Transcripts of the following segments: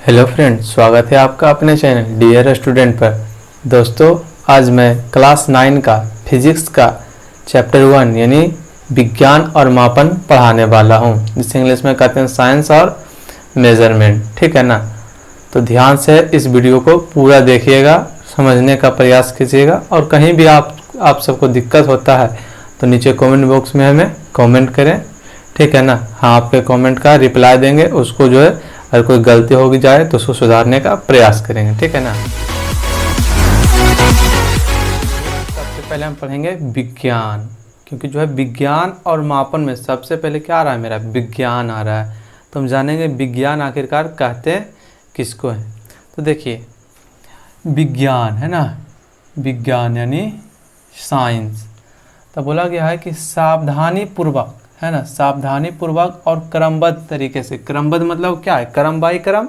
Hello friends, स्वागत है आपका अपने चैनल डियर स्टूडेंट पर। दोस्तों, आज मैं क्लास 9 का फिजिक्स का चैप्टर 1 यानी विज्ञान और मापन पढ़ाने वाला हूं, जिसे इंग्लिश में कहते हैं साइंस और मेजरमेंट। ठीक है ना? तो ध्यान से इस वीडियो को पूरा देखिएगा, समझने का प्रयास कीजिएगा, और कहीं भी आप सबको दिक्कत होता है तो नीचे कमेंट बॉक्स में हमें कमेंट करें। ठीक है ना? हाँ, आपके कमेंट का रिप्लाई देंगे, उसको जो है अगर कोई गलती होगी जाए तो उसको सुधारने का प्रयास करेंगे। ठीक है ना? सबसे पहले हम पढ़ेंगे विज्ञान, क्योंकि जो है विज्ञान और मापन में सबसे पहले क्या आ रहा है, मेरा विज्ञान आ रहा है। तो हम जानेंगे विज्ञान आखिरकार कहते हैं किसको है। तो देखिए, विज्ञान है ना, विज्ञान यानी साइंस। तो बोला गया है कि सावधानी पूर्वक, है ना, सावधानी पूर्वक और क्रमबद्ध तरीके से। क्रमबद्ध मतलब क्या है? क्रम बाई क्रम,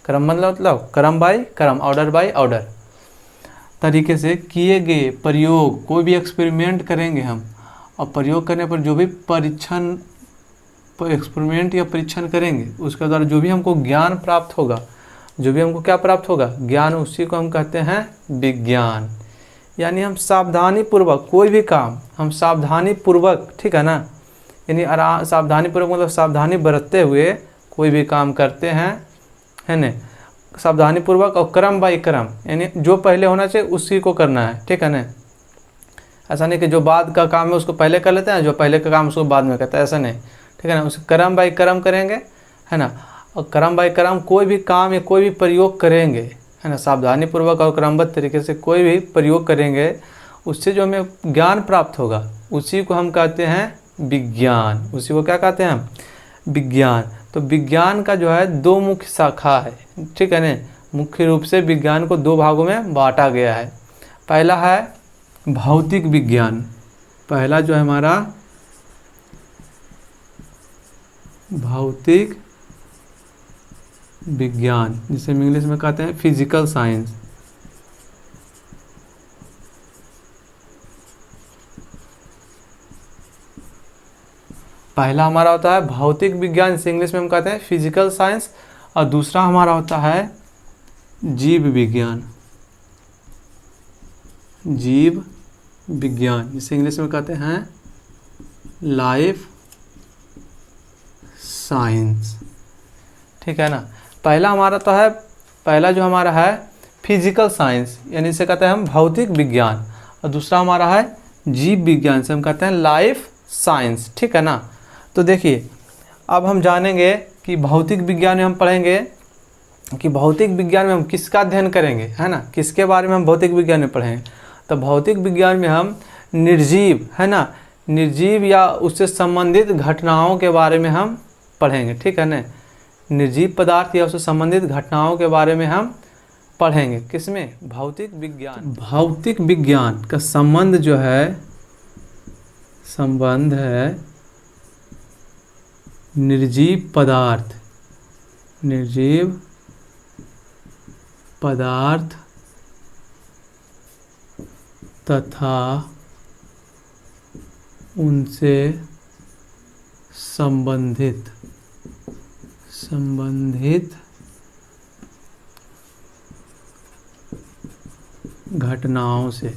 क्रम मतलब क्रम बाई क्रम, ऑर्डर बाई ऑर्डर तरीके से किए गए प्रयोग, कोई भी एक्सपेरिमेंट करेंगे हम, और प्रयोग करने पर जो भी एक्सपेरिमेंट या परीक्षण करेंगे उसके द्वारा जो भी हमको ज्ञान प्राप्त होगा, जो भी हमको क्या प्राप्त होगा, ज्ञान, उसी को हम कहते हैं विज्ञान। यानी हम सावधानी पूर्वक कोई भी काम हम सावधानी पूर्वक, ठीक है ना, यानी सावधानी पूर्वक मतलब सावधानी बरतते हुए कोई भी काम करते हैं, है ना, सावधानी पूर्वक और क्रम बाई क्रम, यानी जो पहले होना चाहिए उसी को करना है। ठीक है ना? ऐसा नहीं कि जो बाद का काम है उसको पहले कर लेते हैं, जो पहले का काम उसको बाद में करते हैं, ऐसा नहीं। ठीक है ना? उसे क्रम बाई क्रम करेंगे, है ना, और क्रम बाई क्रम कोई भी काम या कोई भी प्रयोग करेंगे, है ना, सावधानी पूर्वक और क्रमबद्ध तरीके से कोई भी प्रयोग करेंगे, उससे जो हमें ज्ञान प्राप्त होगा उसी को हम कहते हैं विज्ञान। उसी को क्या कहते हैं हम? विज्ञान। तो विज्ञान का जो है दो मुख्य शाखा है। ठीक है ना? मुख्य रूप से विज्ञान को दो भागों में बांटा गया है। पहला है भौतिक विज्ञान। पहला जो है हमारा भौतिक विज्ञान, जिसे हम इंग्लिश में कहते हैं फिजिकल साइंस। पहला हमारा होता है भौतिक विज्ञान, जिसे इंग्लिश में हम कहते हैं फिजिकल साइंस, और दूसरा हमारा होता है जीव विज्ञान। जीव विज्ञान, जिसे इंग्लिश में कहते हैं लाइफ साइंस। ठीक है ना? पहला हमारा तो है, पहला जो हमारा है फिजिकल साइंस, यानी इसे कहते हैं हम भौतिक विज्ञान, और दूसरा हमारा है जीव विज्ञान, से हम कहते हैं लाइफ साइंस। ठीक है ना? तो देखिए, अब हम जानेंगे कि भौतिक विज्ञान में हम पढ़ेंगे कि भौतिक विज्ञान में हम किसका अध्ययन करेंगे, है ना, किसके बारे में हम भौतिक विज्ञान में पढ़ेंगे। तो भौतिक विज्ञान में हम निर्जीव, है ना, निर्जीव या उससे संबंधित घटनाओं के बारे में हम पढ़ेंगे। ठीक है ना? निर्जीव पदार्थ या उससे संबंधित घटनाओं के बारे में हम पढ़ेंगे। किसमें? भौतिक विज्ञान। भौतिक विज्ञान का संबंध जो है, संबंध है निर्जीव पदार्थ, निर्जीव पदार्थ तथा उनसे संबंधित घटनाओं से।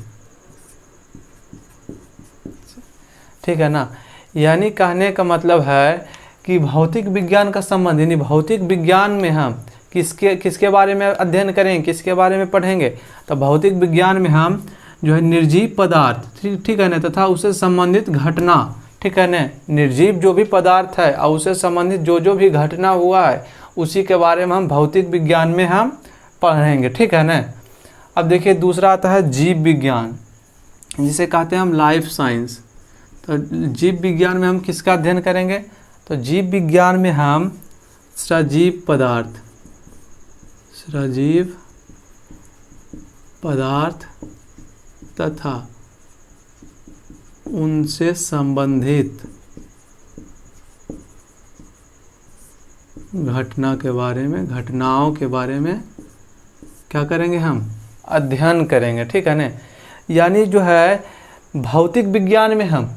ठीक है ना? यानी कहने का मतलब है कि भौतिक विज्ञान का संबंध, यानी भौतिक विज्ञान में हम किसके बारे में अध्ययन करेंगे, किसके बारे में पढ़ेंगे। तो भौतिक विज्ञान में हम जो है निर्जीव पदार्थ, ठीक है ना, तथा उससे संबंधित घटना, ठीक है ना, निर्जीव जो भी पदार्थ है और उससे संबंधित जो भी घटना हुआ है उसी के बारे में हम भौतिक विज्ञान में हम पढ़ेंगे। ठीक है ना? अब देखिए, दूसरा आता है जीव विज्ञान, जिसे कहते हैं हम लाइफ साइंस। तो जीव विज्ञान में हम किसका अध्ययन करेंगे? तो जीव विज्ञान में हम सजीव पदार्थ तथा उनसे संबंधित घटनाओं के बारे में क्या करेंगे? हम अध्ययन करेंगे। ठीक है ना? यानी जो है भौतिक विज्ञान में हम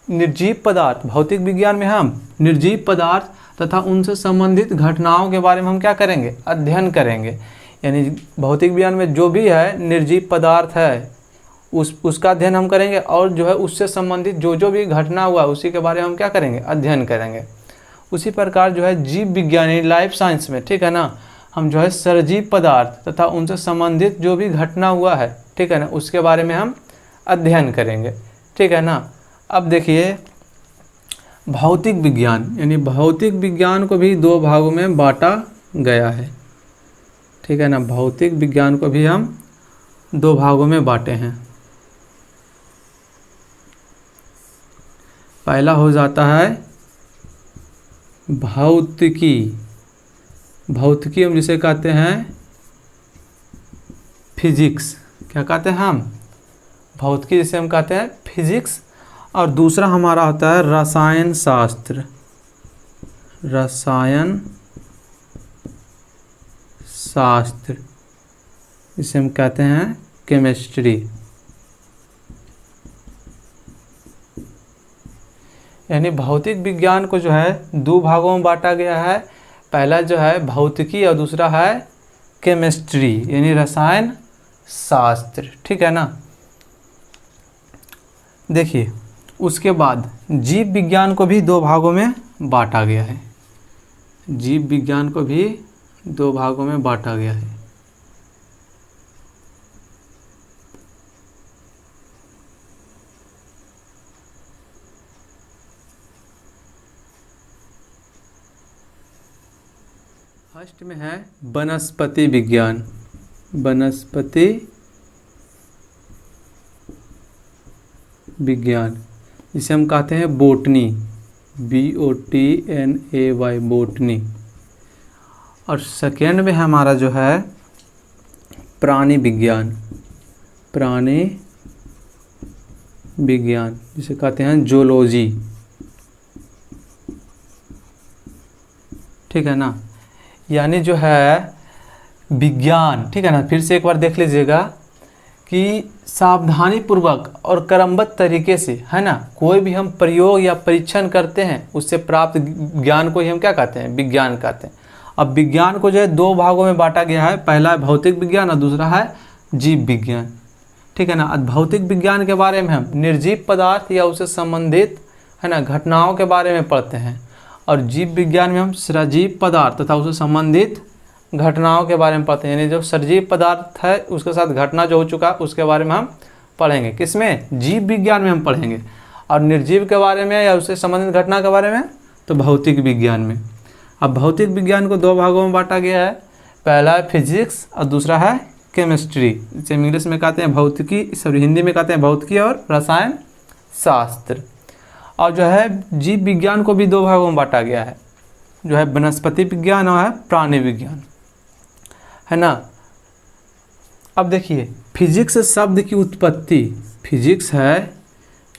निर्जीव पदार्थ, भौतिक विज्ञान में हम निर्जीव पदार्थ तथा उनसे संबंधित घटनाओं के बारे में हम क्या करेंगे, अध्ययन करेंगे। यानी भौतिक विज्ञान में जो भी है निर्जीव पदार्थ है उसका अध्ययन हम करेंगे, और जो है उससे संबंधित जो भी घटना हुआ उसी के बारे में हम क्या करेंगे, अध्ययन करेंगे। उसी प्रकार जो है जीव विज्ञान यानी लाइफ साइंस में, ठीक है ना, हम जो है सजीव पदार्थ तथा उनसे संबंधित जो भी घटना हुआ है, ठीक है ना, उसके बारे में हम अध्ययन करेंगे, ठीक है ना। अब देखिए भौतिक विज्ञान, यानी भौतिक विज्ञान को भी दो भागों में बांटा गया है, ठीक है ना। भौतिक विज्ञान को भी हम दो भागों में बांटे हैं। पहला हो जाता है भौतिकी। भौतिकी हम जिसे कहते हैं फिजिक्स, क्या कहते हैं हम, भौतिकी जिसे हम कहते हैं फिजिक्स। और दूसरा हमारा होता है रसायन शास्त्र, रसायन शास्त्र जिसे हम कहते हैं केमिस्ट्री। यानी भौतिक विज्ञान को जो है दो भागों में बांटा गया है। पहला जो है भौतिकी और दूसरा है केमिस्ट्री यानी रसायन शास्त्र, ठीक है ना। देखिए उसके बाद जीव विज्ञान को भी दो भागों में बांटा गया है। जीव विज्ञान को भी दो भागों में बांटा गया है। फर्स्ट में है वनस्पति विज्ञान, वनस्पति विज्ञान जिसे हम कहते हैं बोटनी, BOTNAY बोटनी। और सेकेंड में हमारा जो है प्राणी विज्ञान, प्राणी विज्ञान जिसे कहते हैं जूलॉजी, ठीक है ना। यानी जो है विज्ञान, ठीक है ना, फिर से एक बार देख लीजिएगा कि सावधानी पूर्वक और क्रमबद्ध तरीके से, है ना, कोई भी हम प्रयोग या परीक्षण करते हैं उससे प्राप्त ज्ञान को ही हम क्या कहते हैं, विज्ञान कहते हैं। अब विज्ञान को जो है दो भागों में बांटा गया है। पहला है भौतिक विज्ञान और दूसरा है जीव विज्ञान, ठीक है ना। भौतिक विज्ञान के बारे में हम निर्जीव पदार्थ या उससे संबंधित, है ना, घटनाओं के बारे में पढ़ते हैं, और जीव विज्ञान में हम सजीव पदार्थ तथा उससे संबंधित घटनाओं के बारे में पढ़ते हैं। यानी जो सजीव पदार्थ है उसके साथ घटना जो हो चुका उसके बारे में हम पढ़ेंगे। किसमें, जीव विज्ञान में हम पढ़ेंगे। और निर्जीव के बारे में या उससे संबंधित घटना के बारे में तो भौतिक विज्ञान में। अब भौतिक विज्ञान को दो भागों में बांटा गया है। पहला है फिजिक्स और दूसरा है केमिस्ट्री, जिसे इंग्लिश में कहते हैं भौतिकी, सॉरी हिंदी में कहते हैं भौतिकी और रसायन शास्त्र। और जो है जीव विज्ञान को भी दो भागों में बांटा गया है, जो है वनस्पति विज्ञान और है प्राणी विज्ञान, है ना। अब देखिए फिजिक्स शब्द की उत्पत्ति, फिजिक्स है,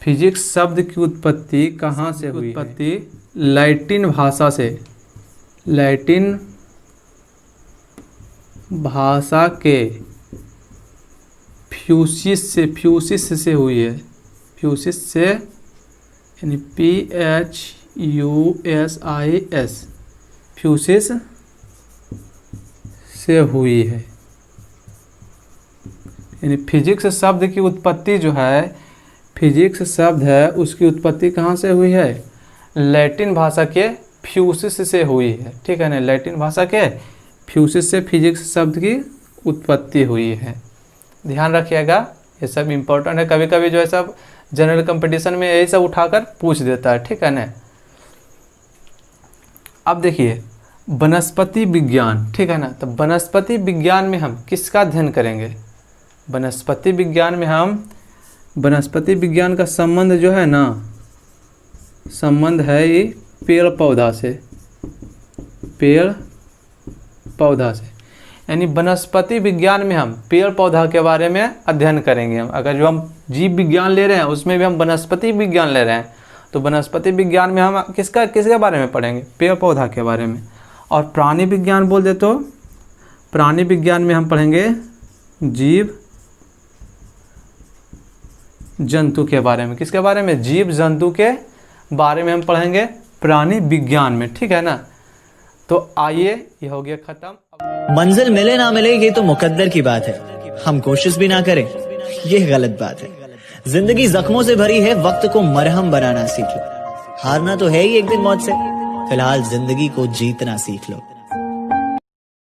फिजिक्स शब्द की उत्पत्ति कहाँ से हुई? उत्पत्ति लैटिन भाषा से, लैटिन भाषा के फ्यूसिस से, फ्यूसिस से हुई है। फ्यूसिस से यानी PHUSIS, फ्यूसिस से हुई है। यानी फिजिक्स शब्द की उत्पत्ति जो है, फिजिक्स शब्द है उसकी उत्पत्ति कहाँ से हुई है? लैटिन भाषा के फ्यूसिस से हुई है, ठीक है ना। लैटिन भाषा के फ्यूसिस से फिजिक्स शब्द की उत्पत्ति हुई है। ध्यान रखिएगा, ये सब इम्पोर्टेंट है। कभी कभी जो है सब जनरल कंपटीशन में यही सब उठाकर पूछ देता है, ठीक है ना। अब देखिए वनस्पति विज्ञान, ठीक है ना। तो वनस्पति विज्ञान में हम किसका अध्ययन करेंगे? वनस्पति विज्ञान में हम, वनस्पति विज्ञान का संबंध जो है ना, संबंध है ये पेड़ पौधा से, पेड़ पौधा से। यानी वनस्पति विज्ञान में हम पेड़ पौधा के बारे में अध्ययन करेंगे। हम अगर जो हम जीव विज्ञान ले रहे हैं उसमें भी हम वनस्पति विज्ञान ले रहे हैं, तो वनस्पति विज्ञान में हम किसके बारे में पढ़ेंगे? पेड़ पौधा के बारे में। और प्राणी विज्ञान बोल दे तो प्राणी विज्ञान में हम पढ़ेंगे जीव जंतु के बारे में। किसके बारे में? जीव जंतु के बारे में हम पढ़ेंगे प्राणी विज्ञान में, ठीक है ना। तो आइए, ये हो गया खत्म। मंजिल मिले ना मिले ये तो मुकद्दर की बात है, हम कोशिश भी ना करें ये गलत बात है। जिंदगी जख्मों से भरी है, वक्त को मरहम बनाना सीख लो। हारना तो है ही एक दिन मौत से, फिलहाल जिंदगी को जीतना सीख लो।